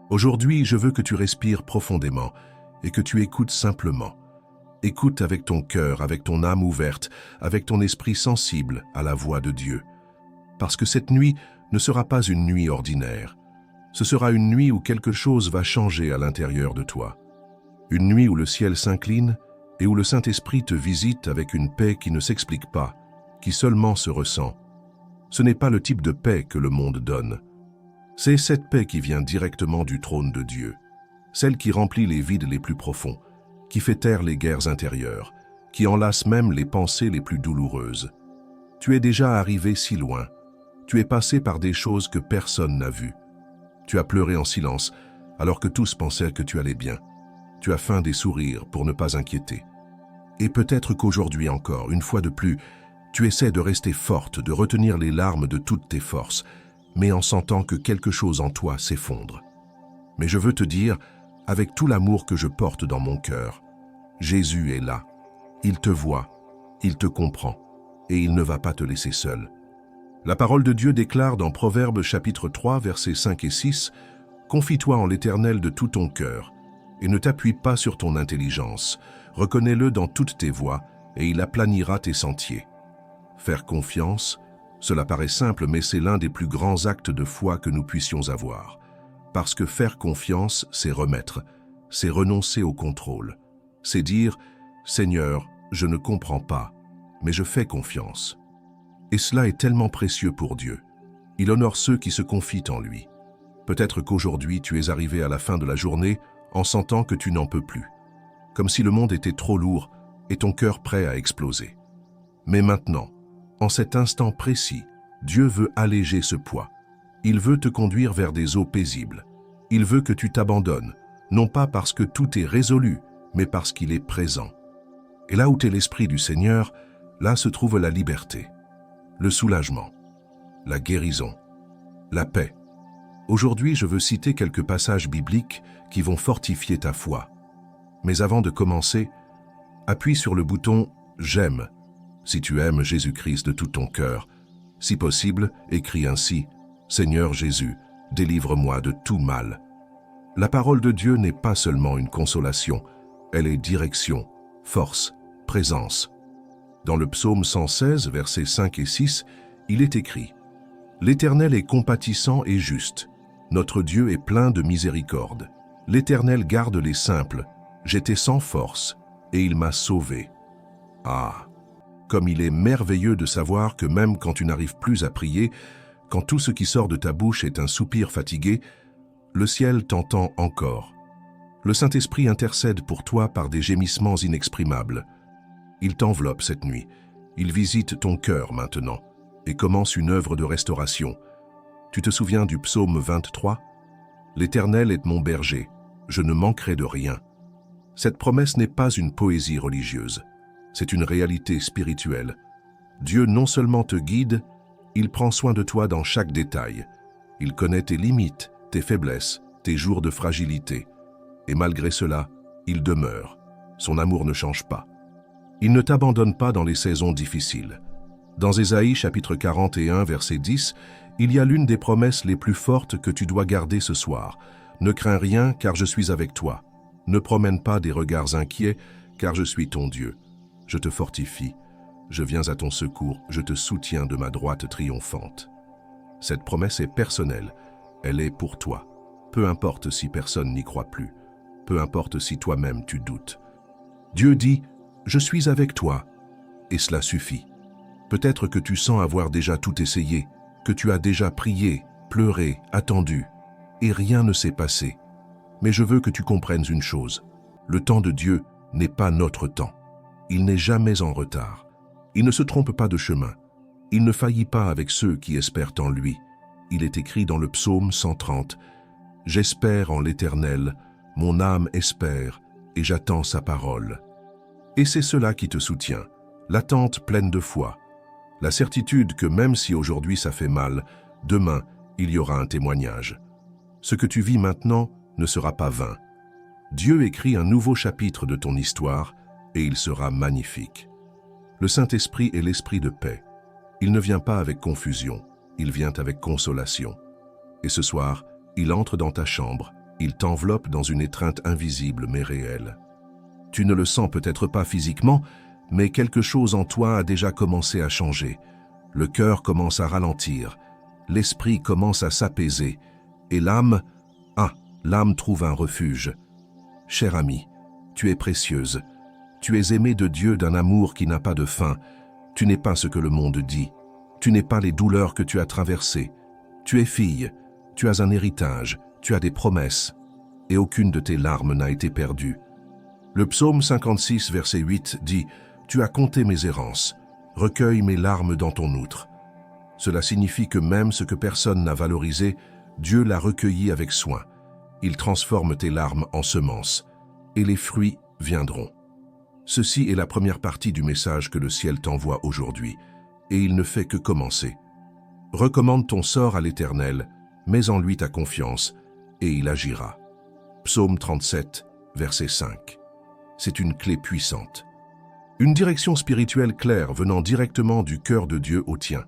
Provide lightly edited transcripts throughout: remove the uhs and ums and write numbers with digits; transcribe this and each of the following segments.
Aujourd'hui, je veux que tu respires profondément et que tu écoutes simplement. Écoute avec ton cœur, avec ton âme ouverte, avec ton esprit sensible à la voix de Dieu. Parce que cette nuit ne sera pas une nuit ordinaire. Ce sera une nuit où quelque chose va changer à l'intérieur de toi. Une nuit où le ciel s'incline et où le Saint-Esprit te visite avec une paix qui ne s'explique pas, qui seulement se ressent. Ce n'est pas le type de paix que le monde donne. C'est cette paix qui vient directement du trône de Dieu, celle qui remplit les vides les plus profonds, qui fait taire les guerres intérieures, qui enlace même les pensées les plus douloureuses. Tu es déjà arrivé si loin. Tu es passé par des choses que personne n'a vues. Tu as pleuré en silence, alors que tous pensaient que tu allais bien. Tu as feint des sourires pour ne pas inquiéter. Et peut-être qu'aujourd'hui encore, une fois de plus, tu essaies de rester forte, de retenir les larmes de toutes tes forces, mais en sentant que quelque chose en toi s'effondre. Mais je veux te dire, avec tout l'amour que je porte dans mon cœur, Jésus est là. Il te voit, il te comprend, et il ne va pas te laisser seul. La parole de Dieu déclare dans Proverbes chapitre 3, versets 5 et 6, « Confie-toi en l'Éternel de tout ton cœur, et ne t'appuie pas sur ton intelligence. Reconnais-le dans toutes tes voies, et il aplanira tes sentiers. » Faire confiance, cela paraît simple, mais c'est l'un des plus grands actes de foi que nous puissions avoir. Parce que faire confiance, c'est remettre, c'est renoncer au contrôle. C'est dire « Seigneur, je ne comprends pas, mais je fais confiance. » Et cela est tellement précieux pour Dieu. Il honore ceux qui se confient en lui. Peut-être qu'aujourd'hui tu es arrivé à la fin de la journée en sentant que tu n'en peux plus, comme si le monde était trop lourd et ton cœur prêt à exploser. Mais maintenant, en cet instant précis, Dieu veut alléger ce poids. Il veut te conduire vers des eaux paisibles. Il veut que tu t'abandonnes, non pas parce que tout est résolu, mais parce qu'il est présent. Et là où est l'Esprit du Seigneur, là se trouve la liberté, le soulagement, la guérison, la paix. Aujourd'hui, je veux citer quelques passages bibliques qui vont fortifier ta foi. Mais avant de commencer, appuie sur le bouton « J'aime » si tu aimes Jésus-Christ de tout ton cœur. Si possible, écris ainsi « Seigneur Jésus, délivre-moi de tout mal ». La parole de Dieu n'est pas seulement une consolation, elle est direction, force, présence. Dans le psaume 116, versets 5 et 6, il est écrit « L'Éternel est compatissant et juste. Notre Dieu est plein de miséricorde. L'Éternel garde les simples. J'étais sans force, et il m'a sauvé. » Ah, comme il est merveilleux de savoir que même quand tu n'arrives plus à prier, quand tout ce qui sort de ta bouche est un soupir fatigué, le ciel t'entend encore. Le Saint-Esprit intercède pour toi par des gémissements inexprimables. Il t'enveloppe cette nuit. Il visite ton cœur maintenant et commence une œuvre de restauration. Tu te souviens du psaume 23 ? « L'Éternel est mon berger, je ne manquerai de rien. » Cette promesse n'est pas une poésie religieuse, c'est une réalité spirituelle. Dieu non seulement te guide, il prend soin de toi dans chaque détail. Il connaît tes limites, tes faiblesses, tes jours de fragilité. Et malgré cela, il demeure. Son amour ne change pas. Il ne t'abandonne pas dans les saisons difficiles. Dans Ésaïe chapitre 41, verset 10, il y a l'une des promesses les plus fortes que tu dois garder ce soir. Ne crains rien, car je suis avec toi. Ne promène pas des regards inquiets, car je suis ton Dieu. Je te fortifie. Je viens à ton secours. Je te soutiens de ma droite triomphante. Cette promesse est personnelle. Elle est pour toi. Peu importe si personne n'y croit plus. Peu importe si toi-même tu doutes. Dieu dit « Je suis avec toi » et cela suffit. Peut-être que tu sens avoir déjà tout essayé, que tu as déjà prié, pleuré, attendu, et rien ne s'est passé. Mais je veux que tu comprennes une chose. Le temps de Dieu n'est pas notre temps. Il n'est jamais en retard. Il ne se trompe pas de chemin. Il ne faillit pas avec ceux qui espèrent en lui. Il est écrit dans le psaume 130 « J'espère en l'Éternel, mon âme espère, et j'attends sa parole. » Et c'est cela qui te soutient, l'attente pleine de foi, la certitude que même si aujourd'hui ça fait mal, demain il y aura un témoignage. Ce que tu vis maintenant ne sera pas vain. Dieu écrit un nouveau chapitre de ton histoire et il sera magnifique. Le Saint-Esprit est l'esprit de paix. Il ne vient pas avec confusion, il vient avec consolation. Et ce soir, il entre dans ta chambre, Il t'enveloppe dans une étreinte invisible mais réelle. Tu ne le sens peut-être pas physiquement, mais quelque chose en toi a déjà commencé à changer. Le cœur commence à ralentir, l'esprit commence à s'apaiser, et l'âme trouve un refuge. Chère amie, tu es précieuse. Tu es aimée de Dieu d'un amour qui n'a pas de fin. Tu n'es pas ce que le monde dit. Tu n'es pas les douleurs que tu as traversées. Tu es fille, tu as un héritage, tu as des promesses, et aucune de tes larmes n'a été perdue. Le psaume 56, verset 8 dit « Tu as compté mes errances, recueille mes larmes dans ton outre ». Cela signifie que même ce que personne n'a valorisé, Dieu l'a recueilli avec soin. Il transforme tes larmes en semences, et les fruits viendront. Ceci est la première partie du message que le ciel t'envoie aujourd'hui, et il ne fait que commencer. Recommande ton sort à l'Éternel, mets en lui ta confiance, et il agira. Psaume 37, verset 5. C'est une clé puissante. Une direction spirituelle claire venant directement du cœur de Dieu au tien.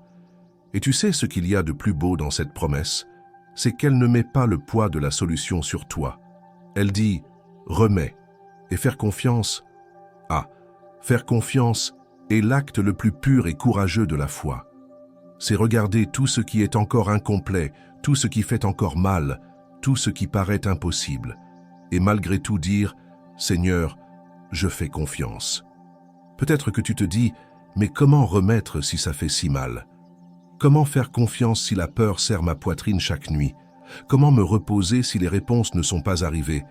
Et tu sais ce qu'il y a de plus beau dans cette promesse? C'est qu'elle ne met pas le poids de la solution sur toi. Elle dit « remets » et faire confiance. Faire confiance est l'acte le plus pur et courageux de la foi. C'est regarder tout ce qui est encore incomplet, tout ce qui fait encore mal, tout ce qui paraît impossible, et malgré tout dire « Seigneur, je fais confiance ». Peut-être que tu te dis « Mais comment remettre si ça fait si mal ? Comment faire confiance si la peur serre ma poitrine chaque nuit ? Comment me reposer si les réponses ne sont pas arrivées ?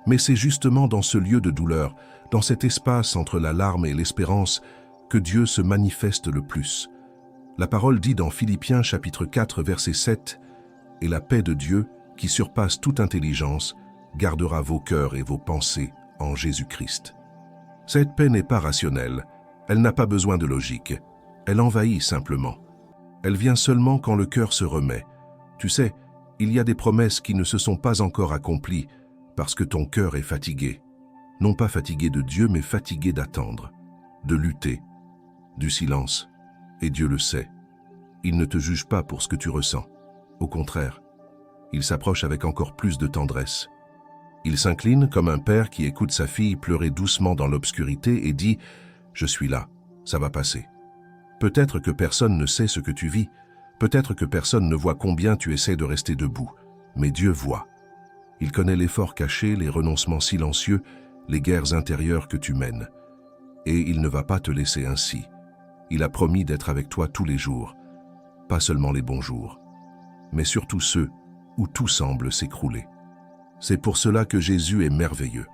Mais c'est justement dans ce lieu de douleur, dans cet espace entre la larme et l'espérance, que Dieu se manifeste le plus. La parole dit dans Philippiens chapitre 4 verset 7 « Et la paix de Dieu, qui surpasse toute intelligence, gardera vos cœurs et vos pensées en Jésus-Christ. » Cette paix n'est pas rationnelle, elle n'a pas besoin de logique, elle envahit simplement. Elle vient seulement quand le cœur se remet. Tu sais, il y a des promesses qui ne se sont pas encore accomplies parce que ton cœur est fatigué. Non pas fatigué de Dieu, mais fatigué d'attendre, de lutter, du silence. Et Dieu le sait. Il ne te juge pas pour ce que tu ressens. Au contraire, il s'approche avec encore plus de tendresse. Il s'incline comme un père qui écoute sa fille pleurer doucement dans l'obscurité et dit « Je suis là, ça va passer ». Peut-être que personne ne sait ce que tu vis, peut-être que personne ne voit combien tu essaies de rester debout, mais Dieu voit. Il connaît l'effort caché, les renoncements silencieux, les guerres intérieures que tu mènes. Et il ne va pas te laisser ainsi. Il a promis d'être avec toi tous les jours, pas seulement les bons jours, mais surtout ceux où tout semble s'écrouler. C'est pour cela que Jésus est merveilleux,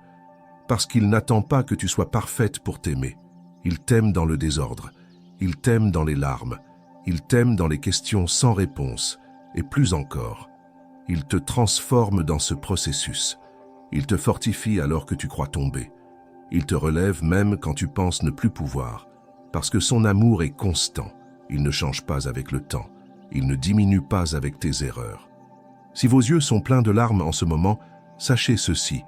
parce qu'il n'attend pas que tu sois parfaite pour t'aimer. Il t'aime dans le désordre, il t'aime dans les larmes, il t'aime dans les questions sans réponse, et plus encore, il te transforme dans ce processus. Il te fortifie alors que tu crois tomber. Il te relève même quand tu penses ne plus pouvoir, parce que son amour est constant. Il ne change pas avec le temps, il ne diminue pas avec tes erreurs. Si vos yeux sont pleins de larmes en ce moment, sachez ceci,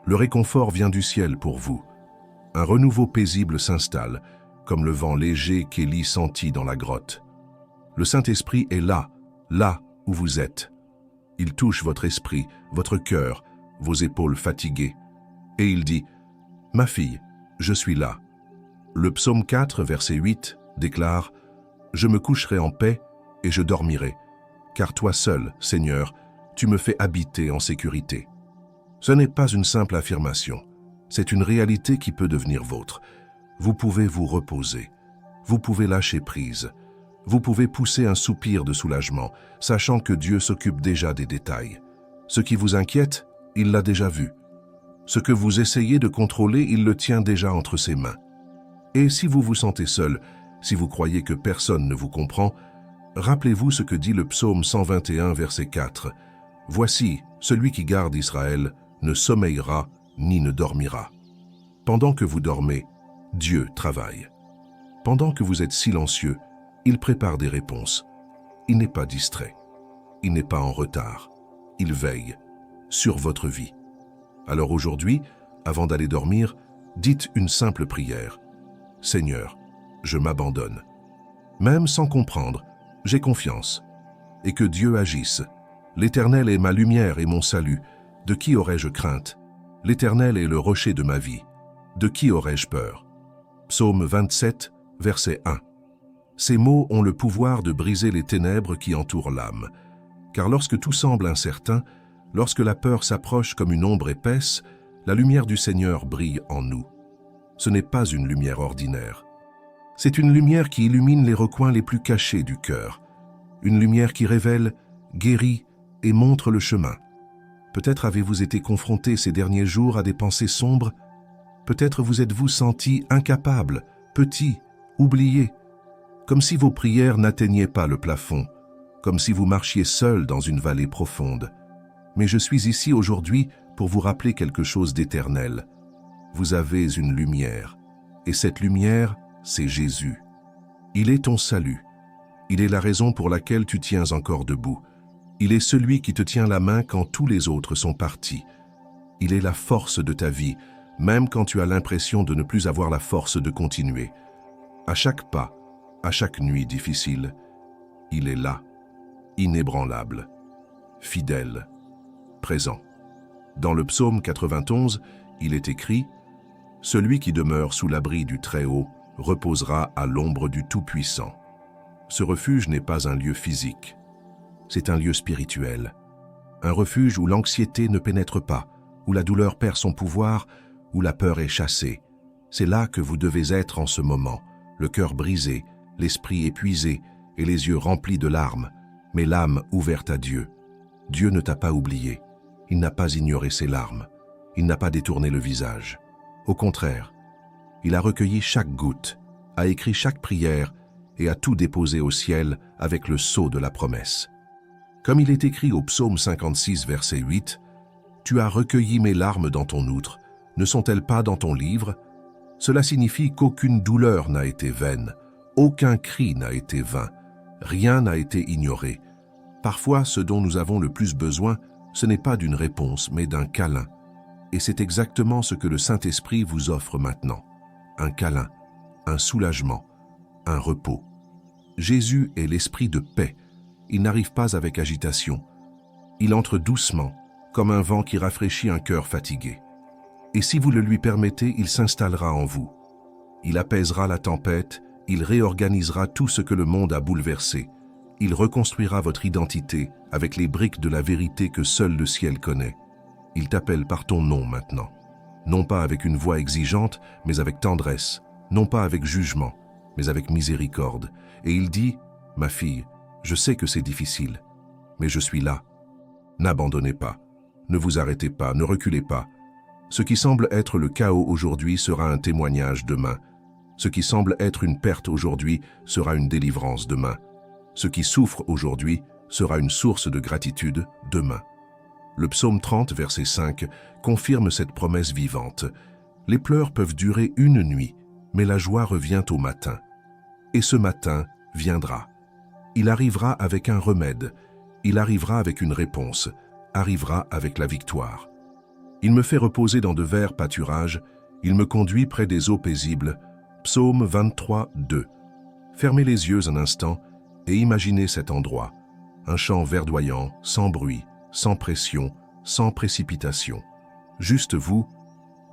le réconfort vient du ciel pour vous. Un renouveau paisible s'installe, comme le vent léger qu'Élie sentit dans la grotte. Le Saint-Esprit est là où vous êtes. Il touche votre esprit, votre cœur, vos épaules fatiguées. Et il dit « Ma fille, je suis là ». Le psaume 4, verset 8, déclare « Je me coucherai en paix et je dormirai, car toi seul, Seigneur, tu me fais habiter en sécurité ». Ce n'est pas une simple affirmation, c'est une réalité qui peut devenir vôtre. Vous pouvez vous reposer, vous pouvez lâcher prise, vous pouvez pousser un soupir de soulagement, sachant que Dieu s'occupe déjà des détails. Ce qui vous inquiète, il l'a déjà vu. Ce que vous essayez de contrôler, il le tient déjà entre ses mains. Et si vous vous sentez seul, si vous croyez que personne ne vous comprend, rappelez-vous ce que dit le psaume 121, verset 4. « Voici, celui qui garde Israël ne sommeillera ni ne dormira. » Pendant que vous dormez, Dieu travaille. Pendant que vous êtes silencieux, il prépare des réponses. Il n'est pas distrait. Il n'est pas en retard. Il veille sur votre vie. Alors aujourd'hui, avant d'aller dormir, dites une simple prière. « Seigneur, je m'abandonne. Même sans comprendre, j'ai confiance. Et que Dieu agisse. L'Éternel est ma lumière et mon salut. De qui aurais-je crainte? L'Éternel est le rocher de ma vie. De qui aurais-je peur? Psaume 27, verset 1. Ces mots ont le pouvoir de briser les ténèbres qui entourent l'âme. Car lorsque tout semble incertain, lorsque la peur s'approche comme une ombre épaisse, la lumière du Seigneur brille en nous. Ce n'est pas une lumière ordinaire. C'est une lumière qui illumine les recoins les plus cachés du cœur. Une lumière qui révèle, guérit et montre le chemin. Peut-être avez-vous été confronté ces derniers jours à des pensées sombres. Peut-être vous êtes-vous senti incapable, petit, oublié, comme si vos prières n'atteignaient pas le plafond, comme si vous marchiez seul dans une vallée profonde. Mais je suis ici aujourd'hui pour vous rappeler quelque chose d'éternel. Vous avez une lumière, et cette lumière, c'est Jésus. Il est ton salut. Il est la raison pour laquelle tu tiens encore debout. Il est celui qui te tient la main quand tous les autres sont partis. Il est la force de ta vie, même quand tu as l'impression de ne plus avoir la force de continuer. À chaque pas, à chaque nuit difficile, il est là, inébranlable, fidèle, présent. Dans le psaume 91, il est écrit « Celui qui demeure sous l'abri du Très-Haut reposera à l'ombre du Tout-Puissant ». Ce refuge n'est pas un lieu physique, c'est un lieu spirituel. Un refuge où l'anxiété ne pénètre pas, où la douleur perd son pouvoir, où la peur est chassée. C'est là que vous devez être en ce moment, le cœur brisé, l'esprit épuisé et les yeux remplis de larmes, mais l'âme ouverte à Dieu. Dieu ne t'a pas oublié. Il n'a pas ignoré ses larmes. Il n'a pas détourné le visage. Au contraire, il a recueilli chaque goutte, a écrit chaque prière et a tout déposé au ciel avec le sceau de la promesse. Comme il est écrit au psaume 56, verset 8, « Tu as recueilli mes larmes dans ton outre, ne sont-elles pas dans ton livre ?» Cela signifie qu'aucune douleur n'a été vaine, aucun cri n'a été vain, rien n'a été ignoré. Parfois, ce dont nous avons le plus besoin, ce n'est pas d'une réponse, mais d'un câlin. Et c'est exactement ce que le Saint-Esprit vous offre maintenant. Un câlin, un soulagement, un repos. Jésus est l'esprit de paix. Il n'arrive pas avec agitation. Il entre doucement, comme un vent qui rafraîchit un cœur fatigué. Et si vous le lui permettez, il s'installera en vous. Il apaisera la tempête, il réorganisera tout ce que le monde a bouleversé. Il reconstruira votre identité avec les briques de la vérité que seul le ciel connaît. Il t'appelle par ton nom maintenant. Non pas avec une voix exigeante, mais avec tendresse. Non pas avec jugement, mais avec miséricorde. Et il dit, « Ma fille, je sais que c'est difficile, mais je suis là. N'abandonnez pas, ne vous arrêtez pas, ne reculez pas. Ce qui semble être le chaos aujourd'hui sera un témoignage demain. Ce qui semble être une perte aujourd'hui sera une délivrance demain. Ce qui souffre aujourd'hui sera une source de gratitude demain. » Le psaume 30, verset 5, confirme cette promesse vivante. Les pleurs peuvent durer une nuit, mais la joie revient au matin. Et ce matin viendra. Il arrivera avec un remède, il arrivera avec une réponse, arrivera avec la victoire. Il me fait reposer dans de verts pâturages, il me conduit près des eaux paisibles. Psaume 23, 2. Fermez les yeux un instant et imaginez cet endroit. Un champ verdoyant, sans bruit, sans pression, sans précipitation. Juste vous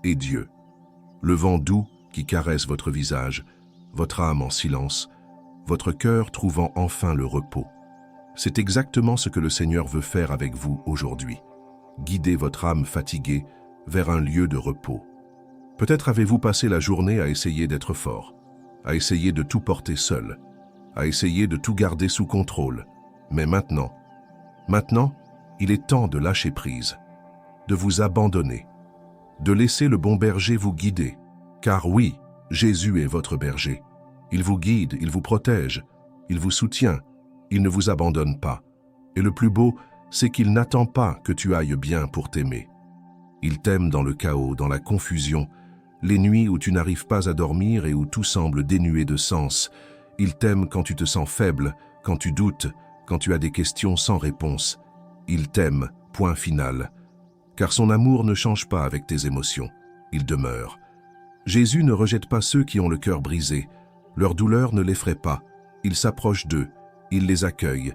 et Dieu. Le vent doux qui caresse votre visage, votre âme en silence, votre cœur trouvant enfin le repos. C'est exactement ce que le Seigneur veut faire avec vous aujourd'hui. Guider votre âme fatiguée vers un lieu de repos. Peut-être avez-vous passé la journée à essayer d'être fort, à essayer de tout porter seul, à essayer de tout garder sous contrôle. Mais maintenant, il est temps de lâcher prise, de vous abandonner, de laisser le bon berger vous guider. Car oui, Jésus est votre berger. Il vous guide, il vous protège, il vous soutient, il ne vous abandonne pas. Et le plus beau, c'est qu'il n'attend pas que tu ailles bien pour t'aimer. Il t'aime dans le chaos, dans la confusion, les nuits où tu n'arrives pas à dormir et où tout semble dénué de sens. Il t'aime quand tu te sens faible, quand tu doutes, quand tu as des questions sans réponse. Il t'aime, point final. Car son amour ne change pas avec tes émotions, il demeure. Jésus ne rejette pas ceux qui ont le cœur brisé. Leur douleur ne l'effraie pas. Il s'approche d'eux, il les accueille.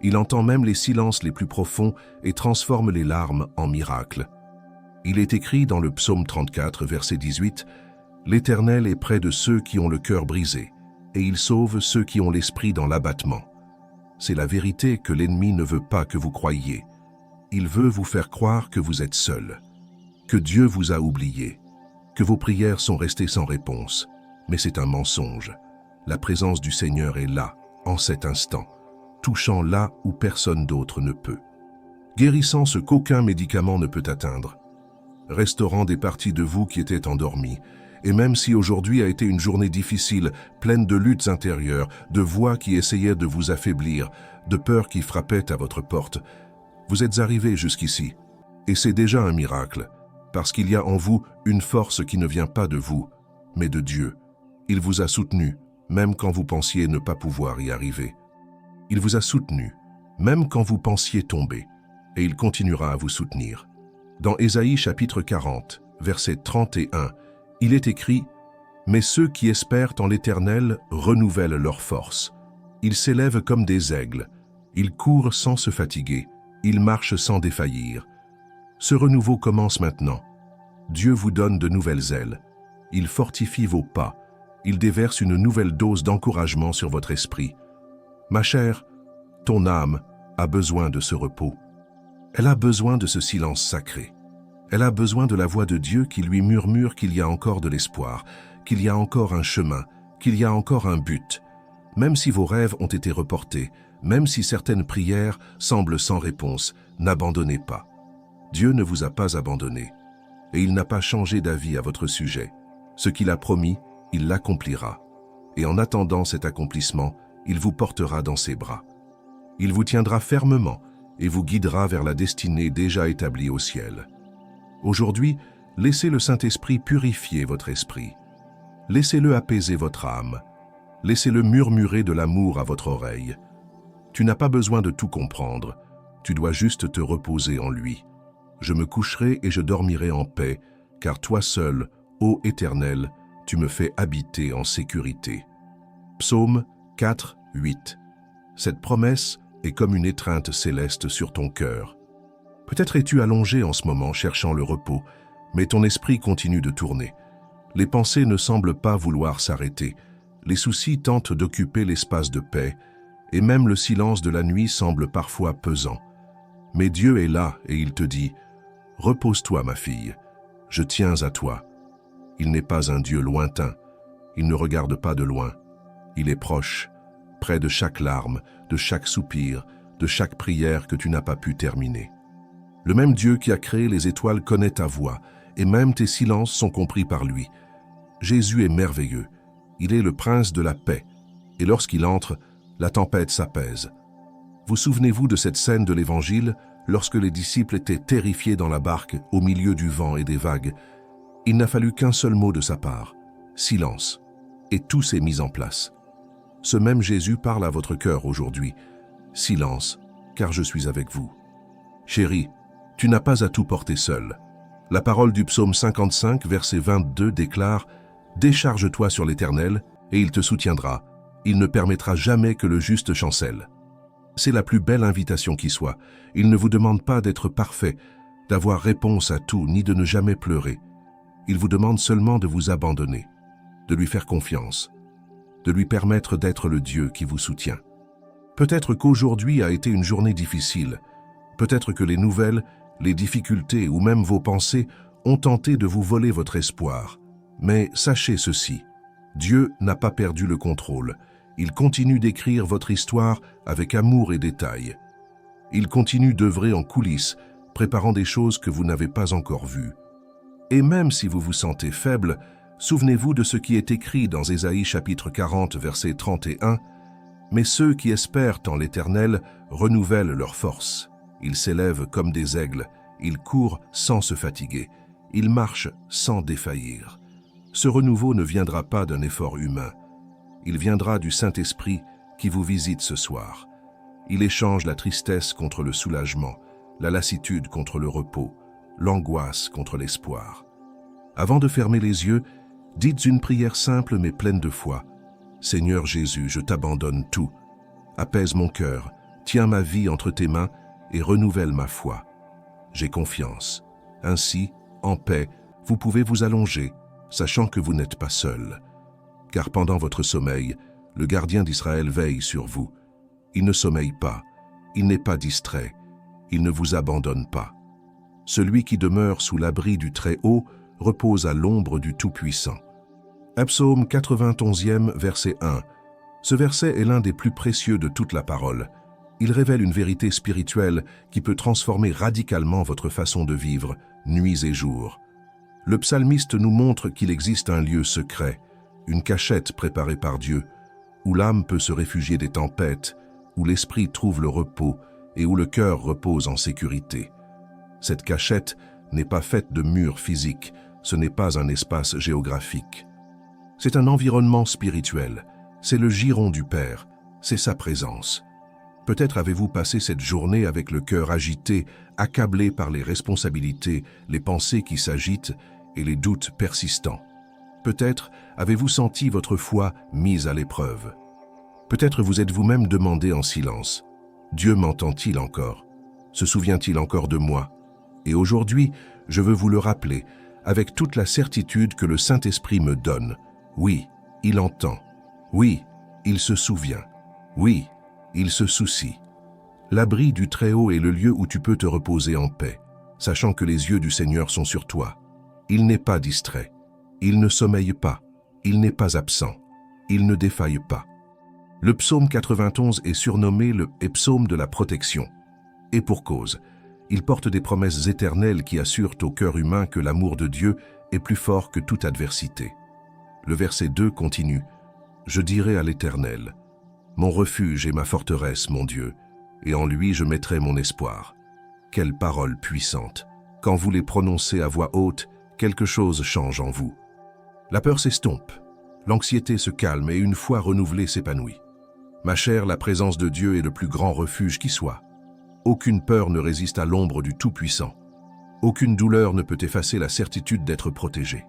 Il entend même les silences les plus profonds et transforme les larmes en miracles. Il est écrit dans le psaume 34, verset 18, « L'Éternel est près de ceux qui ont le cœur brisé, et il sauve ceux qui ont l'esprit dans l'abattement. » C'est la vérité que l'ennemi ne veut pas que vous croyiez. Il veut vous faire croire que vous êtes seul, que Dieu vous a oublié, que vos prières sont restées sans réponse. Mais c'est un mensonge. La présence du Seigneur est là, en cet instant, touchant là où personne d'autre ne peut. Guérissant ce qu'aucun médicament ne peut atteindre. Restaurant des parties de vous qui étaient endormies. Et même si aujourd'hui a été une journée difficile, pleine de luttes intérieures, de voix qui essayaient de vous affaiblir, de peurs qui frappaient à votre porte, vous êtes arrivé jusqu'ici. Et c'est déjà un miracle, parce qu'il y a en vous une force qui ne vient pas de vous, mais de Dieu. Il vous a soutenu, même quand vous pensiez ne pas pouvoir y arriver. Il vous a soutenu, même quand vous pensiez tomber, et il continuera à vous soutenir. Dans Ésaïe chapitre 40, verset 31, il est écrit « Mais ceux qui espèrent en l'Éternel renouvellent leur force. Ils s'élèvent comme des aigles, ils courent sans se fatiguer, ils marchent sans défaillir. » Ce renouveau commence maintenant. Dieu vous donne de nouvelles ailes. Il fortifie vos pas. Il déverse une nouvelle dose d'encouragement sur votre esprit. Ma chère, ton âme a besoin de ce repos. Elle a besoin de ce silence sacré. Elle a besoin de la voix de Dieu qui lui murmure qu'il y a encore de l'espoir, qu'il y a encore un chemin, qu'il y a encore un but. Même si vos rêves ont été reportés, même si certaines prières semblent sans réponse, n'abandonnez pas. Dieu ne vous a pas abandonné, et il n'a pas changé d'avis à votre sujet. Ce qu'il a promis, il l'accomplira. Et en attendant cet accomplissement, il vous portera dans ses bras. Il vous tiendra fermement et vous guidera vers la destinée déjà établie au ciel. Aujourd'hui, laissez le Saint-Esprit purifier votre esprit. Laissez-le apaiser votre âme. Laissez-le murmurer de l'amour à votre oreille. Tu n'as pas besoin de tout comprendre. Tu dois juste te reposer en lui. Je me coucherai et je dormirai en paix, car toi seul, ô Éternel, tu me fais habiter en sécurité. Psaume 4, 8. Cette promesse est comme une étreinte céleste sur ton cœur. Peut-être es-tu allongé en ce moment cherchant le repos, mais ton esprit continue de tourner. Les pensées ne semblent pas vouloir s'arrêter. Les soucis tentent d'occuper l'espace de paix, et même le silence de la nuit semble parfois pesant. Mais Dieu est là et il te dit « Repose-toi, ma fille, je tiens à toi. » Il n'est pas un Dieu lointain, il ne regarde pas de loin. Il est proche, près de chaque larme, de chaque soupir, de chaque prière que tu n'as pas pu terminer. Le même Dieu qui a créé les étoiles connaît ta voix, et même tes silences sont compris par lui. Jésus est merveilleux, il est le prince de la paix, et lorsqu'il entre, la tempête s'apaise. Vous souvenez-vous de cette scène de l'Évangile, lorsque les disciples étaient terrifiés dans la barque, au milieu du vent et des vagues? Il n'a fallu qu'un seul mot de sa part, silence, et tout s'est mis en place. Ce même Jésus parle à votre cœur aujourd'hui. Silence, car je suis avec vous. Chérie, tu n'as pas à tout porter seul. La parole du psaume 55, verset 22 déclare « Décharge-toi sur l'Éternel, et il te soutiendra. Il ne permettra jamais que le juste chancelle. » C'est la plus belle invitation qui soit. Il ne vous demande pas d'être parfait, d'avoir réponse à tout, ni de ne jamais pleurer. Il vous demande seulement de vous abandonner, de lui faire confiance, de lui permettre d'être le Dieu qui vous soutient. Peut-être qu'aujourd'hui a été une journée difficile. Peut-être que les nouvelles, les difficultés ou même vos pensées ont tenté de vous voler votre espoir. Mais sachez ceci, Dieu n'a pas perdu le contrôle. Il continue d'écrire votre histoire avec amour et détail. Il continue d'œuvrer en coulisses, préparant des choses que vous n'avez pas encore vues. Et même si vous vous sentez faible, souvenez-vous de ce qui est écrit dans Ésaïe chapitre 40, verset 31. « Mais ceux qui espèrent en l'Éternel renouvellent leur force. Ils s'élèvent comme des aigles, ils courent sans se fatiguer, ils marchent sans défaillir. » Ce renouveau ne viendra pas d'un effort humain. Il viendra du Saint-Esprit qui vous visite ce soir. Il échange la tristesse contre le soulagement, la lassitude contre le repos, l'angoisse contre l'espoir. Avant de fermer les yeux, dites une prière simple mais pleine de foi. « Seigneur Jésus, je t'abandonne tout. Apaise mon cœur, Tiens ma vie entre tes mains et renouvelle ma foi. J'ai confiance. Ainsi, en paix, vous pouvez vous allonger, sachant que vous n'êtes pas seul. Car pendant votre sommeil, le gardien d'Israël veille sur vous. Il ne sommeille pas, il n'est pas distrait, il ne vous abandonne pas. Celui qui demeure sous l'abri du Très-Haut repose à l'ombre du Tout-Puissant. Psaume 91e, verset 1. Ce verset est l'un des plus précieux de toute la parole. Il révèle une vérité spirituelle qui peut transformer radicalement votre façon de vivre, nuits et jours. Le psalmiste nous montre qu'il existe un lieu secret, une cachette préparée par Dieu, où l'âme peut se réfugier des tempêtes, où l'esprit trouve le repos et où le cœur repose en sécurité. Cette cachette n'est pas faite de murs physiques, ce n'est pas un espace géographique. C'est un environnement spirituel, c'est le giron du Père, c'est sa présence. Peut-être avez-vous passé cette journée avec le cœur agité, accablé par les responsabilités, les pensées qui s'agitent et les doutes persistants. Peut-être avez-vous senti votre foi mise à l'épreuve. Peut-être vous êtes vous-même demandé en silence, « Dieu m'entend-il encore? Se souvient-il encore de moi ?» Et aujourd'hui, je veux vous le rappeler, avec toute la certitude que le Saint-Esprit me donne. Oui, il entend. Oui, il se souvient. Oui, il se soucie. L'abri du Très-Haut est le lieu où tu peux te reposer en paix, sachant que les yeux du Seigneur sont sur toi. Il n'est pas distrait. Il ne sommeille pas. Il n'est pas absent. Il ne défaille pas. Le psaume 91 est surnommé le psaume de la protection. Et pour cause, il porte des promesses éternelles qui assurent au cœur humain que l'amour de Dieu est plus fort que toute adversité. Le verset 2 continue « Je dirai à l'Éternel, mon refuge et ma forteresse, mon Dieu, et en lui je mettrai mon espoir. » Quelle parole puissante! Quand vous les prononcez à voix haute, quelque chose change en vous. La peur s'estompe, l'anxiété se calme et une foi renouvelée s'épanouit. Ma chère, la présence de Dieu est le plus grand refuge qui soit. Aucune peur ne résiste à l'ombre du Tout-Puissant. Aucune douleur ne peut effacer la certitude d'être protégé.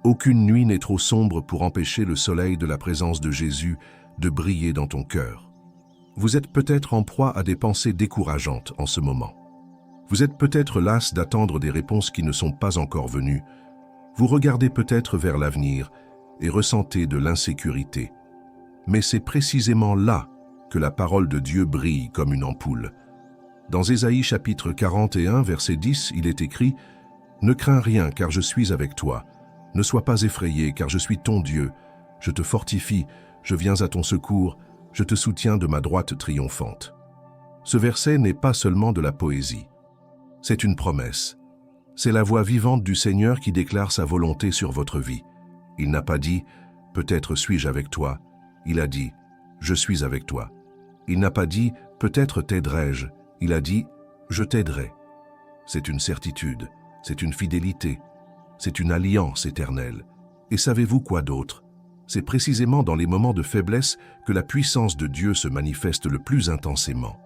Aucune nuit n'est trop sombre pour empêcher le soleil de la présence de Jésus de briller dans ton cœur. Vous êtes peut-être en proie à des pensées décourageantes en ce moment. Vous êtes peut-être las d'attendre des réponses qui ne sont pas encore venues. Vous regardez peut-être vers l'avenir et ressentez de l'insécurité. Mais c'est précisément là que la parole de Dieu brille comme une ampoule. Dans Ésaïe chapitre 41, verset 10, il est écrit « Ne crains rien, car je suis avec toi. Ne sois pas effrayé, car je suis ton Dieu. Je te fortifie, je viens à ton secours, je te soutiens de ma droite triomphante. » Ce verset n'est pas seulement de la poésie. C'est une promesse. C'est la voix vivante du Seigneur qui déclare sa volonté sur votre vie. Il n'a pas dit « Peut-être suis-je avec toi ». Il a dit « Je suis avec toi ». Il n'a pas dit « Peut-être t'aiderai-je ». Il a dit « Je t'aiderai ». C'est une certitude, c'est une fidélité, c'est une alliance éternelle. Et savez-vous quoi d'autre? C'est précisément dans les moments de faiblesse que la puissance de Dieu se manifeste le plus intensément.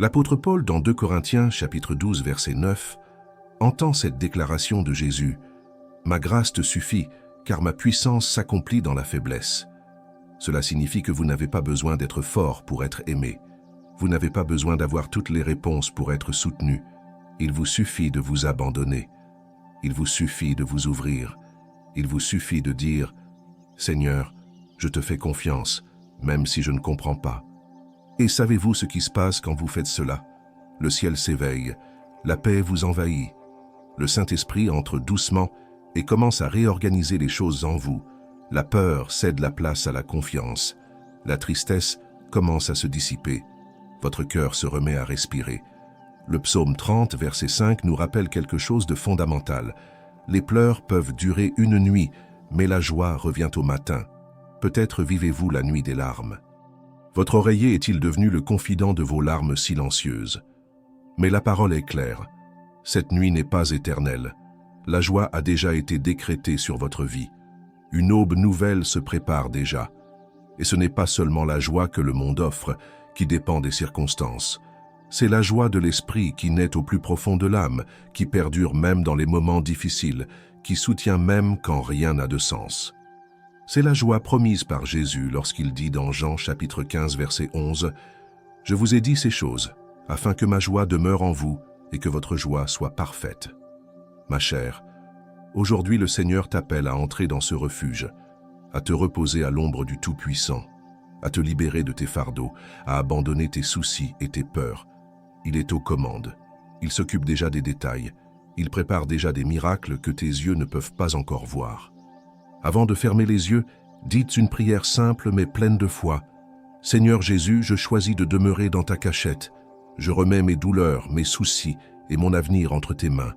L'apôtre Paul, dans 2 Corinthiens, chapitre 12, verset 9, entend cette déclaration de Jésus « Ma grâce te suffit, car ma puissance s'accomplit dans la faiblesse. » Cela signifie que vous n'avez pas besoin d'être fort pour être aimé. Vous n'avez pas besoin d'avoir toutes les réponses pour être soutenu. Il vous suffit de vous abandonner. Il vous suffit de vous ouvrir. Il vous suffit de dire « Seigneur, je te fais confiance, même si je ne comprends pas. » Et savez-vous ce qui se passe quand vous faites cela? Le ciel s'éveille, la paix vous envahit. Le Saint-Esprit entre doucement et commence à réorganiser les choses en vous. La peur cède la place à la confiance. La tristesse commence à se dissiper. Votre cœur se remet à respirer. Le psaume 30, verset 5, nous rappelle quelque chose de fondamental. Les pleurs peuvent durer une nuit, mais la joie revient au matin. Peut-être vivez-vous la nuit des larmes. Votre oreiller est-il devenu le confident de vos larmes silencieuses? Mais la parole est claire. Cette nuit n'est pas éternelle. La joie a déjà été décrétée sur votre vie. Une aube nouvelle se prépare déjà. Et ce n'est pas seulement la joie que le monde offre, qui dépend des circonstances. C'est la joie de l'esprit qui naît au plus profond de l'âme, qui perdure même dans les moments difficiles, qui soutient même quand rien n'a de sens. C'est la joie promise par Jésus lorsqu'il dit dans Jean chapitre 15 verset 11 « Je vous ai dit ces choses, afin que ma joie demeure en vous et que votre joie soit parfaite. Ma chère, aujourd'hui le Seigneur t'appelle à entrer dans ce refuge, à te reposer à l'ombre du Tout-Puissant, à te libérer de tes fardeaux, à abandonner tes soucis et tes peurs. Il est aux commandes. Il s'occupe déjà des détails. Il prépare déjà des miracles que tes yeux ne peuvent pas encore voir. Avant de fermer les yeux, dites une prière simple mais pleine de foi. Seigneur Jésus, je choisis de demeurer dans ta cachette. Je remets mes douleurs, mes soucis et mon avenir entre tes mains.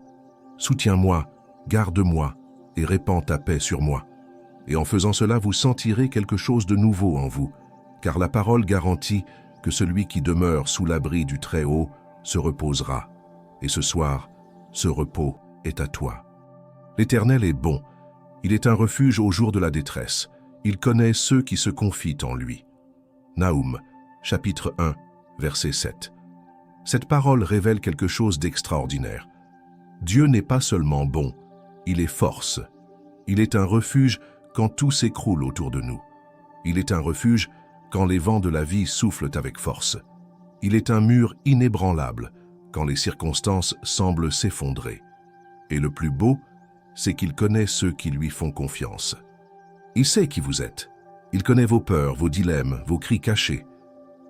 Soutiens-moi, garde-moi et répands ta paix sur moi. Et en faisant cela, vous sentirez quelque chose de nouveau en vous, car la parole garantit que celui qui demeure sous l'abri du Très-Haut se reposera. Et ce soir, ce repos est à toi. L'Éternel est bon. Il est un refuge au jour de la détresse. Il connaît ceux qui se confient en lui. Naoum, chapitre 1, verset 7. Cette parole révèle quelque chose d'extraordinaire. Dieu n'est pas seulement bon, il est force. Il est un refuge quand tout s'écroule autour de nous. Il est un refuge quand les vents de la vie soufflent avec force. Il est un mur inébranlable quand les circonstances semblent s'effondrer. Et le plus beau, c'est qu'il connaît ceux qui lui font confiance. Il sait qui vous êtes. Il connaît vos peurs, vos dilemmes, vos cris cachés.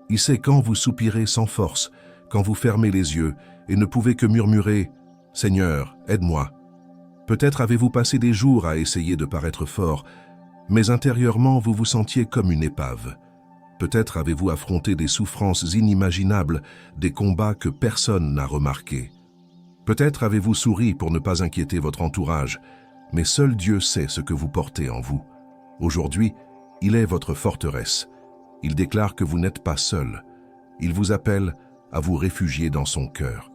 Il sait quand vous soupirez sans force, quand vous fermez les yeux et ne pouvez que murmurer « Seigneur, aide-moi ». Peut-être avez-vous passé des jours à essayer de paraître fort, mais intérieurement vous vous sentiez comme une épave. Peut-être avez-vous affronté des souffrances inimaginables, des combats que personne n'a remarqués. Peut-être avez-vous souri pour ne pas inquiéter votre entourage, mais seul Dieu sait ce que vous portez en vous. Aujourd'hui, il est votre forteresse. Il déclare que vous n'êtes pas seul. Il vous appelle à vous réfugier dans son cœur.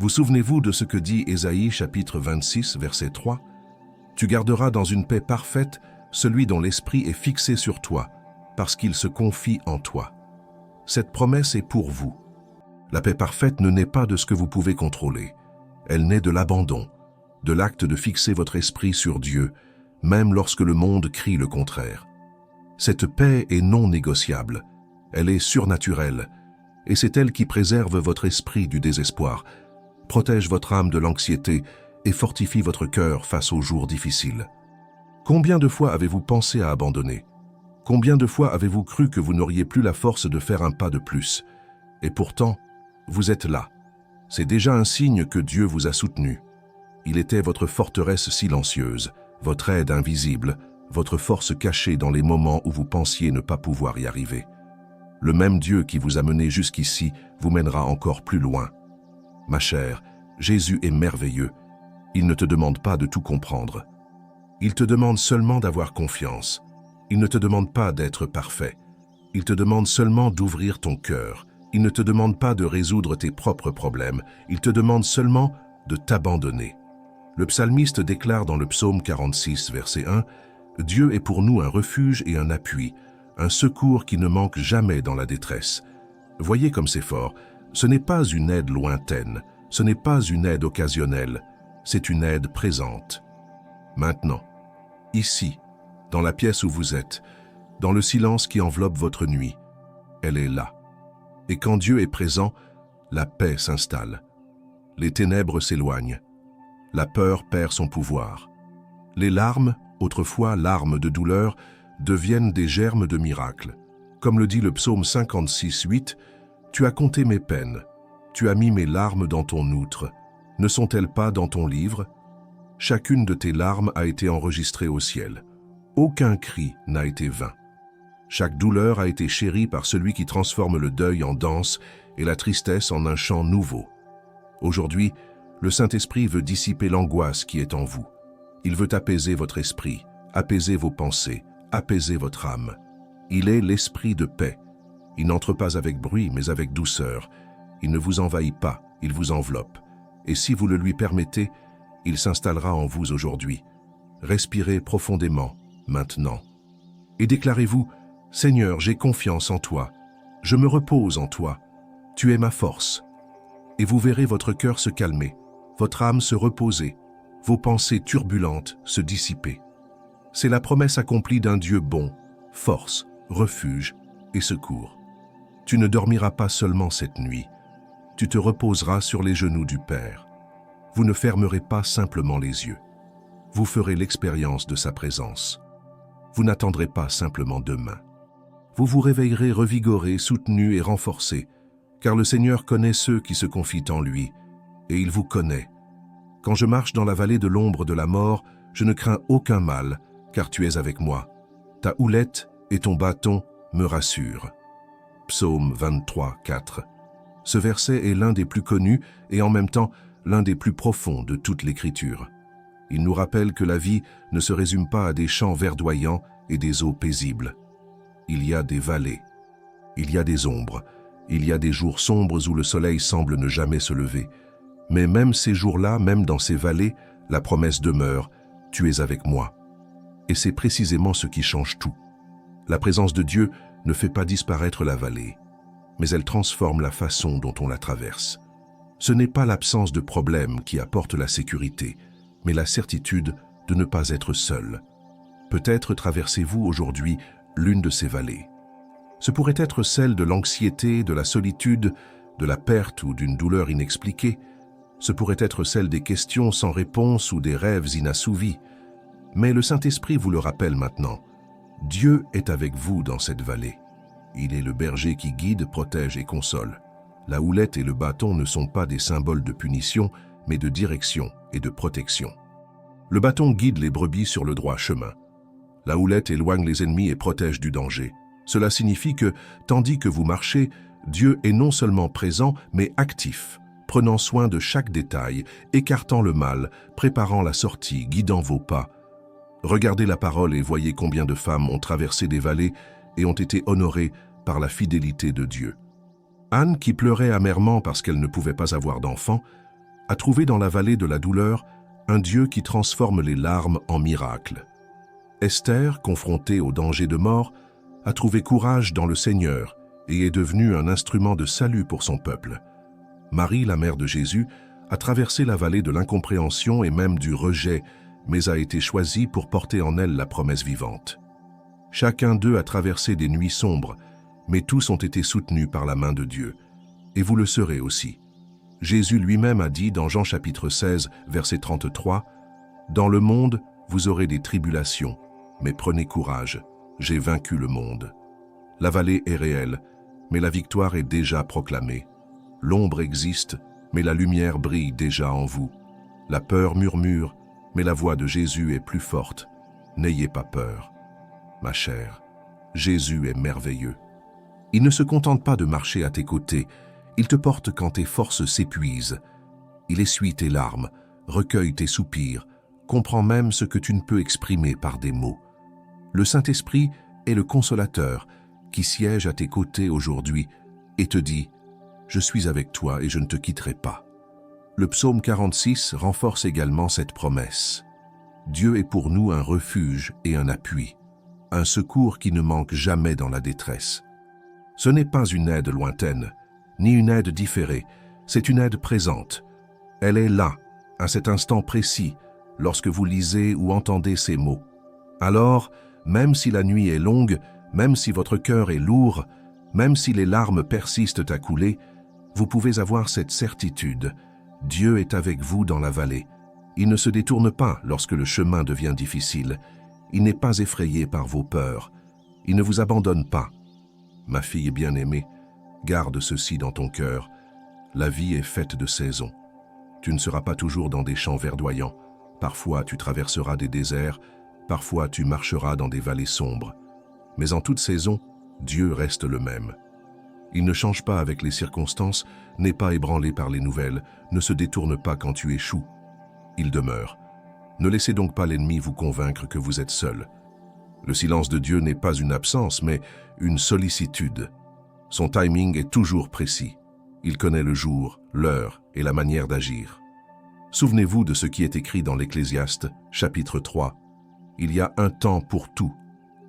Vous souvenez-vous de ce que dit Ésaïe chapitre 26, verset 3 ? « Tu garderas dans une paix parfaite celui dont l'esprit est fixé sur toi, parce qu'il se confie en toi. » Cette promesse est pour vous. La paix parfaite ne naît pas de ce que vous pouvez contrôler. Elle naît de l'abandon, de l'acte de fixer votre esprit sur Dieu, même lorsque le monde crie le contraire. Cette paix est non négociable, elle est surnaturelle, et c'est elle qui préserve votre esprit du désespoir, protège votre âme de l'anxiété et fortifie votre cœur face aux jours difficiles. Combien de fois avez-vous pensé à abandonner ? Combien de fois avez-vous cru que vous n'auriez plus la force de faire un pas de plus ? Et pourtant, vous êtes là. C'est déjà un signe que Dieu vous a soutenu. Il était votre forteresse silencieuse, votre aide invisible, votre force cachée dans les moments où vous pensiez ne pas pouvoir y arriver. Le même Dieu qui vous a mené jusqu'ici vous mènera encore plus loin. Ma chère, Jésus est merveilleux. Il ne te demande pas de tout comprendre. Il te demande seulement d'avoir confiance. Il ne te demande pas d'être parfait. Il te demande seulement d'ouvrir ton cœur. Il ne te demande pas de résoudre tes propres problèmes. Il te demande seulement de t'abandonner. Le psalmiste déclare dans le psaume 46, verset 1, « Dieu est pour nous un refuge et un appui, un secours qui ne manque jamais dans la détresse. » Voyez comme c'est fort, ce n'est pas une aide lointaine, ce n'est pas une aide occasionnelle, c'est une aide présente. Maintenant, ici, dans la pièce où vous êtes, dans le silence qui enveloppe votre nuit, elle est là. Et quand Dieu est présent, la paix s'installe. Les ténèbres s'éloignent. La peur perd son pouvoir. Les larmes, autrefois larmes de douleur, deviennent des germes de miracle. Comme le dit le psaume 56, 8, « Tu as compté mes peines, tu as mis mes larmes dans ton outre. Ne sont-elles pas dans ton livre ? Chacune de tes larmes a été enregistrée au ciel. Aucun cri n'a été vain. Chaque douleur a été chérie par celui qui transforme le deuil en danse et la tristesse en un chant nouveau. Aujourd'hui, le Saint-Esprit veut dissiper l'angoisse qui est en vous. Il veut apaiser votre esprit, apaiser vos pensées, apaiser votre âme. Il est l'esprit de paix. Il n'entre pas avec bruit, mais avec douceur. Il ne vous envahit pas, il vous enveloppe. Et si vous le lui permettez, il s'installera en vous aujourd'hui. Respirez profondément, maintenant. Et déclarez-vous, « Seigneur, j'ai confiance en toi. Je me repose en toi. Tu es ma force. » Et vous verrez votre cœur se calmer, votre âme se reposer, vos pensées turbulentes se dissiper. C'est la promesse accomplie d'un Dieu bon, force, refuge et secours. Tu ne dormiras pas seulement cette nuit, tu te reposeras sur les genoux du Père. Vous ne fermerez pas simplement les yeux. Vous ferez l'expérience de sa présence. Vous n'attendrez pas simplement demain. Vous vous réveillerez revigoré, soutenu et renforcé, car le Seigneur connaît ceux qui se confient en lui, et il vous connaît. Quand je marche dans la vallée de l'ombre de la mort, je ne crains aucun mal, car tu es avec moi. Ta houlette et ton bâton me rassurent. Psaume 23, 4. Ce verset est l'un des plus connus et en même temps l'un des plus profonds de toute l'Écriture. Il nous rappelle que la vie ne se résume pas à des champs verdoyants et des eaux paisibles. Il y a des vallées, il y a des ombres, il y a des jours sombres où le soleil semble ne jamais se lever. Mais même ces jours-là, même dans ces vallées, la promesse demeure, tu es avec moi. Et c'est précisément ce qui change tout. La présence de Dieu ne fait pas disparaître la vallée, mais elle transforme la façon dont on la traverse. Ce n'est pas l'absence de problème qui apporte la sécurité, mais la certitude de ne pas être seul. Peut-être traversez-vous aujourd'hui l'une de ces vallées. Ce pourrait être celle de l'anxiété, de la solitude, de la perte ou d'une douleur inexpliquée. Ce pourrait être celle des questions sans réponse ou des rêves inassouvis. Mais le Saint-Esprit vous le rappelle maintenant. Dieu est avec vous dans cette vallée. Il est le berger qui guide, protège et console. La houlette et le bâton ne sont pas des symboles de punition, mais de direction et de protection. Le bâton guide les brebis sur le droit chemin. La houlette éloigne les ennemis et protège du danger. Cela signifie que, tandis que vous marchez, Dieu est non seulement présent, mais actif, prenant soin de chaque détail, écartant le mal, préparant la sortie, guidant vos pas. Regardez la parole et voyez combien de femmes ont traversé des vallées et ont été honorées par la fidélité de Dieu. Anne, qui pleurait amèrement parce qu'elle ne pouvait pas avoir d'enfant, a trouvé dans la vallée de la douleur un Dieu qui transforme les larmes en miracles. Esther, confrontée au danger de mort, a trouvé courage dans le Seigneur et est devenue un instrument de salut pour son peuple. Marie, la mère de Jésus, a traversé la vallée de l'incompréhension et même du rejet, mais a été choisie pour porter en elle la promesse vivante. Chacun d'eux a traversé des nuits sombres, mais tous ont été soutenus par la main de Dieu. Et vous le serez aussi. Jésus lui-même a dit dans Jean chapitre 16, verset 33, « Dans le monde, vous aurez des tribulations, mais prenez courage, j'ai vaincu le monde. » La vallée est réelle, mais la victoire est déjà proclamée. L'ombre existe, mais la lumière brille déjà en vous. La peur murmure, mais la voix de Jésus est plus forte. N'ayez pas peur. Ma chère, Jésus est merveilleux. Il ne se contente pas de marcher à tes côtés, il te porte quand tes forces s'épuisent. Il essuie tes larmes, recueille tes soupirs, comprend même ce que tu ne peux exprimer par des mots. Le Saint-Esprit est le consolateur qui siège à tes côtés aujourd'hui et te dit « Je suis avec toi et je ne te quitterai pas ». Le psaume 46 renforce également cette promesse. Dieu est pour nous un refuge et un appui, un secours qui ne manque jamais dans la détresse. Ce n'est pas une aide lointaine, ni une aide différée, c'est une aide présente. Elle est là, à cet instant précis, lorsque vous lisez ou entendez ces mots. Alors, même si la nuit est longue, même si votre cœur est lourd, même si les larmes persistent à couler, vous pouvez avoir cette certitude. Dieu est avec vous dans la vallée. Il ne se détourne pas lorsque le chemin devient difficile. Il n'est pas effrayé par vos peurs. Il ne vous abandonne pas. Ma fille bien-aimée, garde ceci dans ton cœur. La vie est faite de saisons. Tu ne seras pas toujours dans des champs verdoyants. Parfois, tu traverseras des déserts. Parfois, tu marcheras dans des vallées sombres. Mais en toute saison, Dieu reste le même. Il ne change pas avec les circonstances, n'est pas ébranlé par les nouvelles, ne se détourne pas quand tu échoues. Il demeure. Ne laissez donc pas l'ennemi vous convaincre que vous êtes seul. Le silence de Dieu n'est pas une absence, mais une sollicitude. Son timing est toujours précis. Il connaît le jour, l'heure et la manière d'agir. Souvenez-vous de ce qui est écrit dans l'Ecclésiaste, chapitre 3. Il y a un temps pour tout,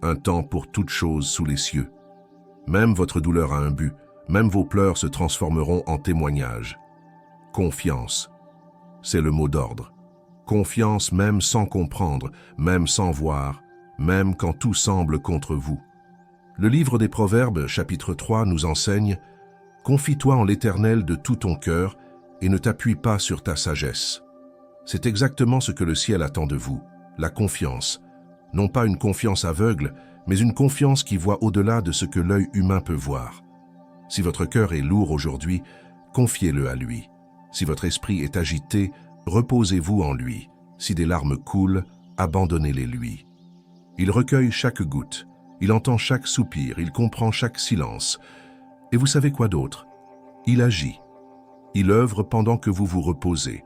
un temps pour toute chose sous les cieux. Même votre douleur a un but, même vos pleurs se transformeront en témoignages. Confiance, c'est le mot d'ordre. Confiance même sans comprendre, même sans voir, même quand tout semble contre vous. Le livre des Proverbes, chapitre 3, nous enseigne « Confie-toi en l'Éternel de tout ton cœur et ne t'appuie pas sur ta sagesse ». C'est exactement ce que le ciel attend de vous, la confiance. Non pas une confiance aveugle, mais une confiance qui voit au-delà de ce que l'œil humain peut voir. Si votre cœur est lourd aujourd'hui, confiez-le à lui. Si votre esprit est agité, reposez-vous en lui. Si des larmes coulent, abandonnez-les lui. Il recueille chaque goutte, il entend chaque soupir, il comprend chaque silence. Et vous savez quoi d'autre? Il agit. Il œuvre pendant que vous vous reposez.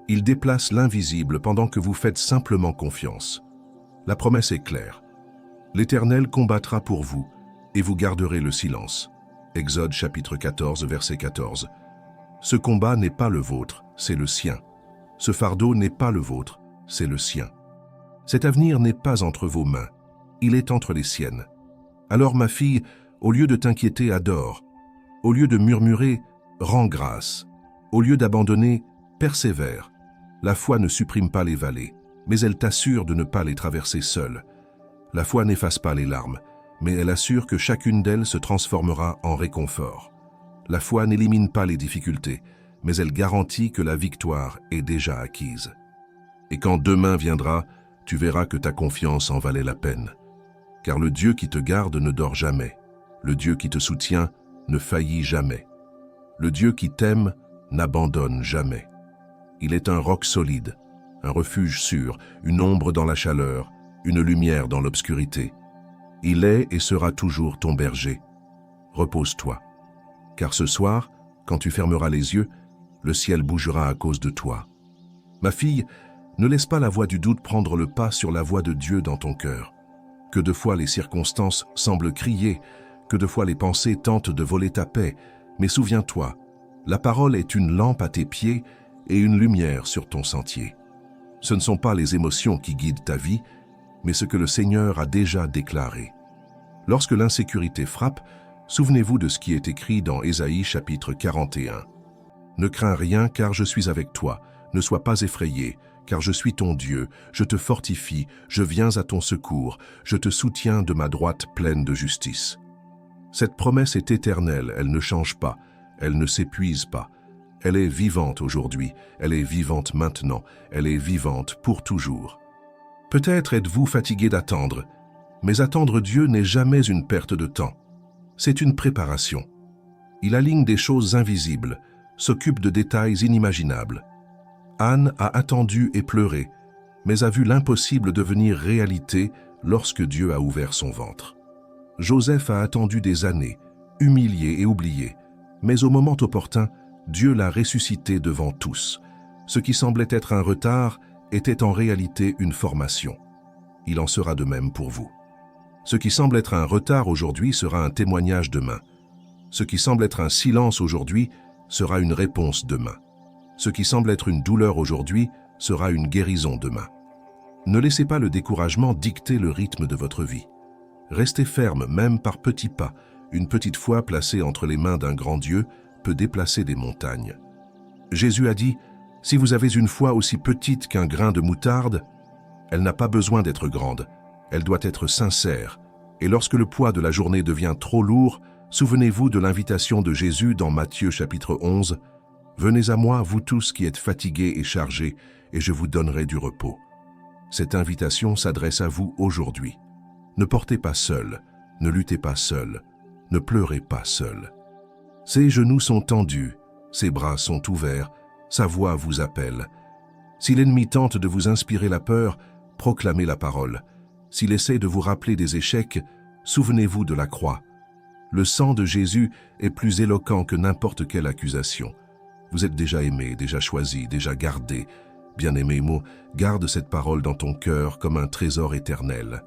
Il déplace l'invisible pendant que vous faites simplement confiance. La promesse est claire. L'Éternel combattra pour vous, et vous garderez le silence. Exode chapitre 14, verset 14. Ce combat n'est pas le vôtre, c'est le sien. Ce fardeau n'est pas le vôtre, c'est le sien. Cet avenir n'est pas entre vos mains, il est entre les siennes. Alors ma fille, au lieu de t'inquiéter, adore. Au lieu de murmurer, rends grâce. Au lieu d'abandonner, persévère. La foi ne supprime pas les vallées, mais elle t'assure de ne pas les traverser seule. La foi n'efface pas les larmes, mais elle assure que chacune d'elles se transformera en réconfort. La foi n'élimine pas les difficultés, mais elle garantit que la victoire est déjà acquise. Et quand demain viendra, tu verras que ta confiance en valait la peine. Car le Dieu qui te garde ne dort jamais. Le Dieu qui te soutient ne faillit jamais. Le Dieu qui t'aime n'abandonne jamais. Il est un roc solide, un refuge sûr, une ombre dans la chaleur, une lumière dans l'obscurité. Il est et sera toujours ton berger. Repose-toi. Car ce soir, quand tu fermeras les yeux, le ciel bougera à cause de toi. Ma fille, ne laisse pas la voix du doute prendre le pas sur la voix de Dieu dans ton cœur. Que de fois les circonstances semblent crier, que de fois les pensées tentent de voler ta paix, mais souviens-toi, la parole est une lampe à tes pieds et une lumière sur ton sentier. Ce ne sont pas les émotions qui guident ta vie, mais ce que le Seigneur a déjà déclaré. Lorsque l'insécurité frappe, souvenez-vous de ce qui est écrit dans Ésaïe chapitre 41. Ne crains rien car je suis avec toi, ne sois pas effrayé, car je suis ton Dieu, je te fortifie, je viens à ton secours, je te soutiens de ma droite pleine de justice. Cette promesse est éternelle, elle ne change pas, elle ne s'épuise pas. Elle est vivante aujourd'hui, elle est vivante maintenant, elle est vivante pour toujours. Peut-être êtes-vous fatigué d'attendre, mais attendre Dieu n'est jamais une perte de temps. C'est une préparation. Il aligne des choses invisibles, s'occupe de détails inimaginables. Anne a attendu et pleuré, mais a vu l'impossible devenir réalité lorsque Dieu a ouvert son ventre. Joseph a attendu des années, humilié et oublié, mais au moment opportun, Dieu l'a ressuscité devant tous. Ce qui semblait être un retard était en réalité une formation. Il en sera de même pour vous. Ce qui semble être un retard aujourd'hui sera un témoignage demain. Ce qui semble être un silence aujourd'hui sera une réponse demain. Ce qui semble être une douleur aujourd'hui sera une guérison demain. Ne laissez pas le découragement dicter le rythme de votre vie. Restez ferme, même par petits pas. Une petite foi placée entre les mains d'un grand Dieu peut déplacer des montagnes. Jésus a dit, « Si vous avez une foi aussi petite qu'un grain de moutarde, elle n'a pas besoin d'être grande, elle doit être sincère. Et lorsque le poids de la journée devient trop lourd, souvenez-vous de l'invitation de Jésus dans Matthieu chapitre 11, « Venez à moi, vous tous qui êtes fatigués et chargés, et je vous donnerai du repos. » Cette invitation s'adresse à vous aujourd'hui. Ne portez pas seul, ne luttez pas seul, ne pleurez pas seul. Ses genoux sont tendus, ses bras sont ouverts, sa voix vous appelle. Si l'ennemi tente de vous inspirer la peur, proclamez la parole. S'il essaie de vous rappeler des échecs, souvenez-vous de la croix. Le sang de Jésus est plus éloquent que n'importe quelle accusation. Vous êtes déjà aimé, déjà choisi, déjà gardé. Bien-aimé, garde cette parole dans ton cœur comme un trésor éternel.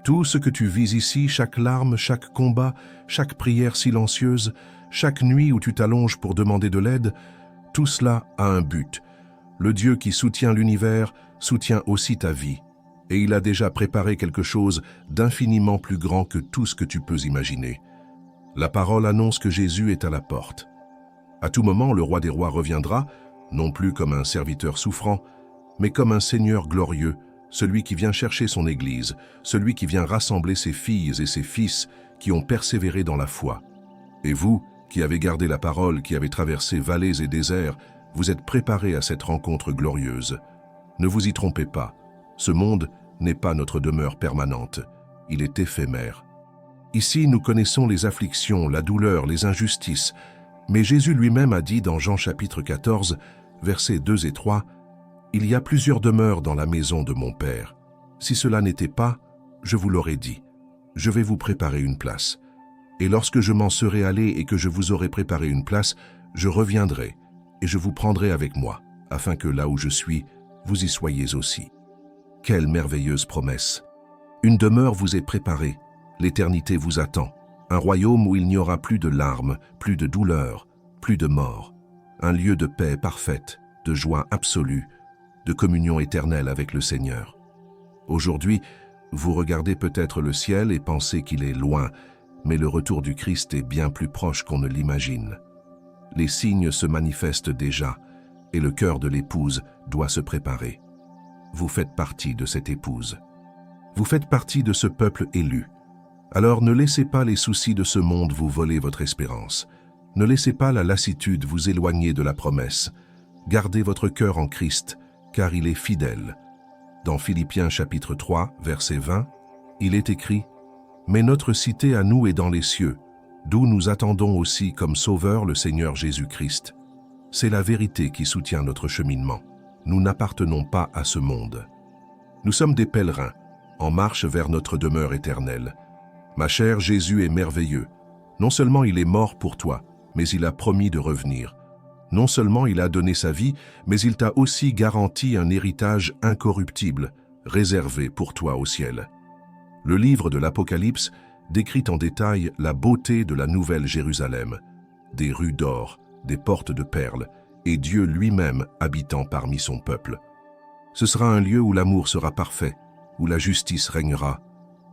Tout ce que tu vis ici, chaque larme, chaque combat, chaque prière silencieuse, chaque nuit où tu t'allonges pour demander de l'aide, tout cela a un but. Le Dieu qui soutient l'univers soutient aussi ta vie. Et il a déjà préparé quelque chose d'infiniment plus grand que tout ce que tu peux imaginer. La parole annonce que Jésus est à la porte. À tout moment, le roi des rois reviendra, non plus comme un serviteur souffrant, mais comme un Seigneur glorieux, celui qui vient chercher son Église, celui qui vient rassembler ses filles et ses fils qui ont persévéré dans la foi. Et vous, qui avez gardé la parole, qui avez traversé vallées et déserts, vous êtes préparés à cette rencontre glorieuse. Ne vous y trompez pas, ce monde n'est pas notre demeure permanente, il est éphémère. Ici, nous connaissons les afflictions, la douleur, les injustices, mais Jésus lui-même a dit dans Jean chapitre 14, versets 2 et 3, « Il y a plusieurs demeures dans la maison de mon Père. Si cela n'était pas, je vous l'aurais dit. Je vais vous préparer une place. Et lorsque je m'en serai allé et que je vous aurai préparé une place, je reviendrai et je vous prendrai avec moi, afin que là où je suis, vous y soyez aussi. » Quelle merveilleuse promesse! Une demeure vous est préparée, l'éternité vous attend, un royaume où il n'y aura plus de larmes, plus de douleur, plus de mort, un lieu de paix parfaite, de joie absolue, de communion éternelle avec le Seigneur. Aujourd'hui, vous regardez peut-être le ciel et pensez qu'il est loin, mais le retour du Christ est bien plus proche qu'on ne l'imagine. Les signes se manifestent déjà, et le cœur de l'épouse doit se préparer. Vous faites partie de cette épouse. Vous faites partie de ce peuple élu. Alors ne laissez pas les soucis de ce monde vous voler votre espérance. Ne laissez pas la lassitude vous éloigner de la promesse. Gardez votre cœur en Christ, car il est fidèle. Dans Philippiens chapitre 3, verset 20, il est écrit « Mais notre cité à nous est dans les cieux, d'où nous attendons aussi comme Sauveur le Seigneur Jésus-Christ. » C'est la vérité qui soutient notre cheminement. Nous n'appartenons pas à ce monde. Nous sommes des pèlerins, en marche vers notre demeure éternelle. Ma chère, Jésus est merveilleux. Non seulement il est mort pour toi, mais il a promis de revenir. Non seulement il a donné sa vie, mais il t'a aussi garanti un héritage incorruptible, réservé pour toi au ciel. Le livre de l'Apocalypse décrit en détail la beauté de la nouvelle Jérusalem, des rues d'or, des portes de perles, et Dieu lui-même habitant parmi son peuple. Ce sera un lieu où l'amour sera parfait, où la justice régnera,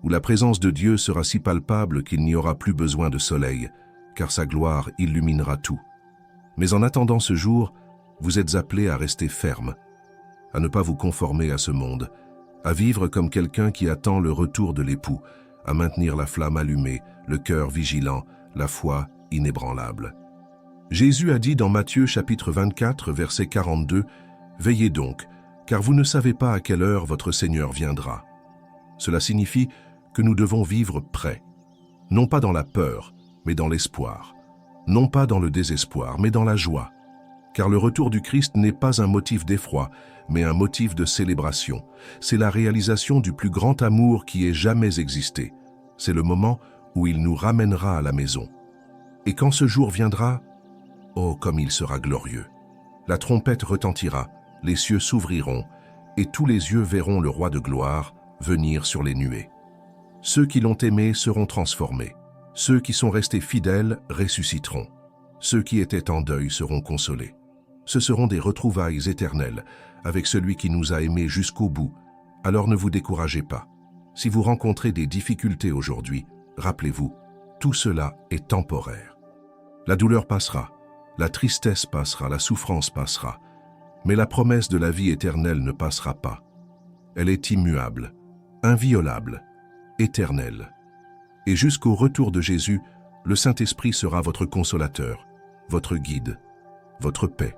où la présence de Dieu sera si palpable qu'il n'y aura plus besoin de soleil, car sa gloire illuminera tout. Mais en attendant ce jour, vous êtes appelés à rester fermes, à ne pas vous conformer à ce monde, à vivre comme quelqu'un qui attend le retour de l'époux, à maintenir la flamme allumée, le cœur vigilant, la foi inébranlable. Jésus a dit dans Matthieu chapitre 24, verset 42, « Veillez donc, car vous ne savez pas à quelle heure votre Seigneur viendra. » Cela signifie que nous devons vivre prêts, non pas dans la peur, mais dans l'espoir, non pas dans le désespoir, mais dans la joie, car le retour du Christ n'est pas un motif d'effroi, mais un motif de célébration. C'est la réalisation du plus grand amour qui ait jamais existé. C'est le moment où il nous ramènera à la maison. Et quand ce jour viendra, oh, comme il sera glorieux! La trompette retentira, les cieux s'ouvriront, et tous les yeux verront le roi de gloire venir sur les nuées. Ceux qui l'ont aimé seront transformés. Ceux qui sont restés fidèles ressusciteront. Ceux qui étaient en deuil seront consolés. Ce seront des retrouvailles éternelles avec celui qui nous a aimés jusqu'au bout. Alors ne vous découragez pas. Si vous rencontrez des difficultés aujourd'hui, rappelez-vous, tout cela est temporaire. La douleur passera, la tristesse passera, la souffrance passera, mais la promesse de la vie éternelle ne passera pas. Elle est immuable, inviolable, éternelle. Et jusqu'au retour de Jésus, le Saint-Esprit sera votre consolateur, votre guide, votre paix.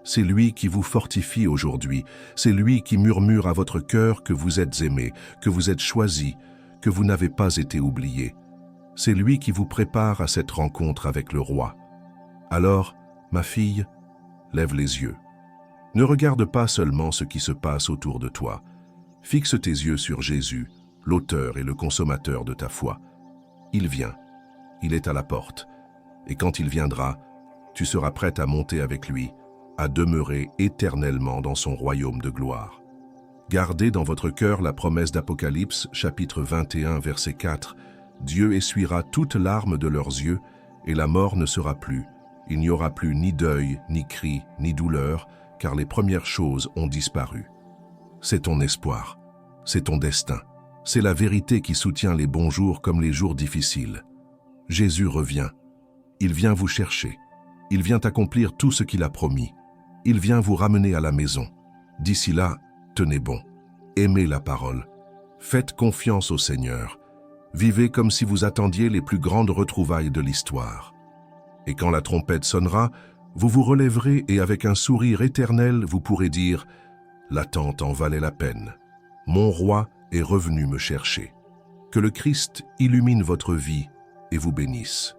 C'est lui qui vous fortifie aujourd'hui, c'est lui qui murmure à votre cœur que vous êtes aimé, que vous êtes choisi, que vous n'avez pas été oublié. C'est lui qui vous prépare à cette rencontre avec le roi. Alors, ma fille, lève les yeux. Ne regarde pas seulement ce qui se passe autour de toi. Fixe tes yeux sur Jésus, l'auteur et le consommateur de ta foi. Il vient, il est à la porte, et quand il viendra, tu seras prête à monter avec lui, à demeurer éternellement dans son royaume de gloire. Gardez dans votre cœur la promesse d'Apocalypse, chapitre 21, verset 4. Dieu essuiera toute larme de leurs yeux, et la mort ne sera plus. Il n'y aura plus ni deuil, ni cri, ni douleur, car les premières choses ont disparu. C'est ton espoir, c'est ton destin. C'est la vérité qui soutient les bons jours comme les jours difficiles. Jésus revient. Il vient vous chercher. Il vient accomplir tout ce qu'il a promis. Il vient vous ramener à la maison. D'ici là, tenez bon. aimez la parole. Faites confiance au Seigneur. Vivez comme si vous attendiez les plus grandes retrouvailles de l'histoire. Et quand la trompette sonnera, vous vous relèverez et avec un sourire éternel, vous pourrez dire « L'attente en valait la peine. Mon roi est revenu me chercher. » Que le Christ illumine votre vie et vous bénisse.